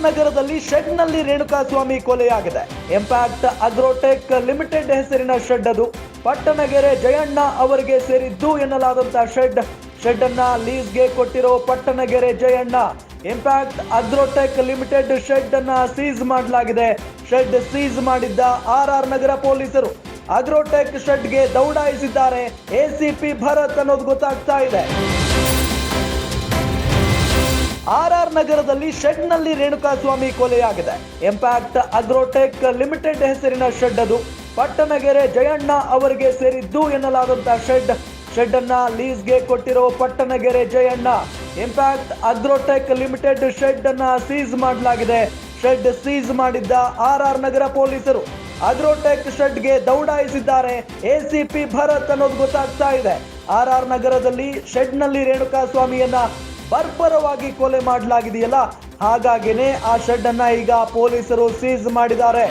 ನಗರದಲ್ಲಿ ಶೆಡ್ನಲ್ಲಿ Renukaswamy ಕೊಲೆಯಾಗಿದೆ. Impact agrotech limited ಹೆಸರಿನ shed ಅದು. ಪಟ್ಟಣಗೆರೆ ಜಯಣ್ಣ ಅವರಿಗೆ ಸೇರಿದ್ದು ಎನ್ನಲಾದಂತಹ ಶೆಡ್ ಅನ್ನ ಲೀಸ್ಗೆ ಕೊಟ್ಟಿರೋ Pattanagere Jayanna. Impact agrotech limited shed ಅನ್ನ ಸೀಸ್ ಮಾಡಲಾಗಿದೆ. ಶೆಡ್ ಸೀಸ್ ಮಾಡಿದ್ದ RR ನಗರ ಪೊಲೀಸರು ಅಗ್ರೋಟೆಕ್ ಶೆಡ್ಗೆ ದೌಡಾಯಿಸಿದ್ದಾರೆ. ACP ಭರತ್ ಅನ್ನೋದು ಗೊತ್ತಾಗ್ತಾ ಇದೆ. RR ನಗರದಲ್ಲಿ ಶೆಡ್ನಲ್ಲಿ ರೇಣುಕಾಸ್ವಾಮಿ ಕೊಲೆಯಾಗಿದೆ. ಇಂಪ್ಯಾಕ್ಟ್ ಅಗ್ರೋಟೆಕ್ ಲಿಮಿಟೆಡ್ ಹೆಸರಿನ ಶೆಡ್ ಅದು. ಪಟ್ಟಣಗೆರೆ ಜಯಣ್ಣ ಅವರಿಗೆ ಸೇರಿದ್ದು ಎನ್ನಲಾದಂತಹ ಶೆಡ್ ಅನ್ನ ಲೀಸ್ಗೆ ಕೊಟ್ಟಿರೋ Pattanagere Jayanna. Impact agrotech limited shed ಅನ್ನ ಸೀಸ್ ಮಾಡಲಾಗಿದೆ. ಶೆಡ್ ಸೀಸ್ ಮಾಡಿದ್ದ RR ನಗರ ಪೊಲೀಸರು ಅಗ್ರೋಟೆಕ್ ಶೆಡ್ಗೆ ದೌಡಾಯಿಸಿದ್ದಾರೆ. ACP ಭರತ್ ಅನ್ನೋದು ಗೊತ್ತಾಗ್ತಾ ಇದೆ. RR ನಗರದಲ್ಲಿ ಶೆಡ್ನಲ್ಲಿ ರೇಣುಕಾಸ್ವಾಮಿಯನ್ನ ಬರ್ಬರವಾಗಿ ಕೊಲೆ ಮಾಡಲಾಗಿದೆಯಲ್ಲ, ಹಾಗಾಗಿನೇ ಆ ಶೆಡ್ ಅನ್ನ ಈಗ ಪೊಲೀಸರು ಸೀಸ್ ಮಾಡಿದ್ದಾರೆ.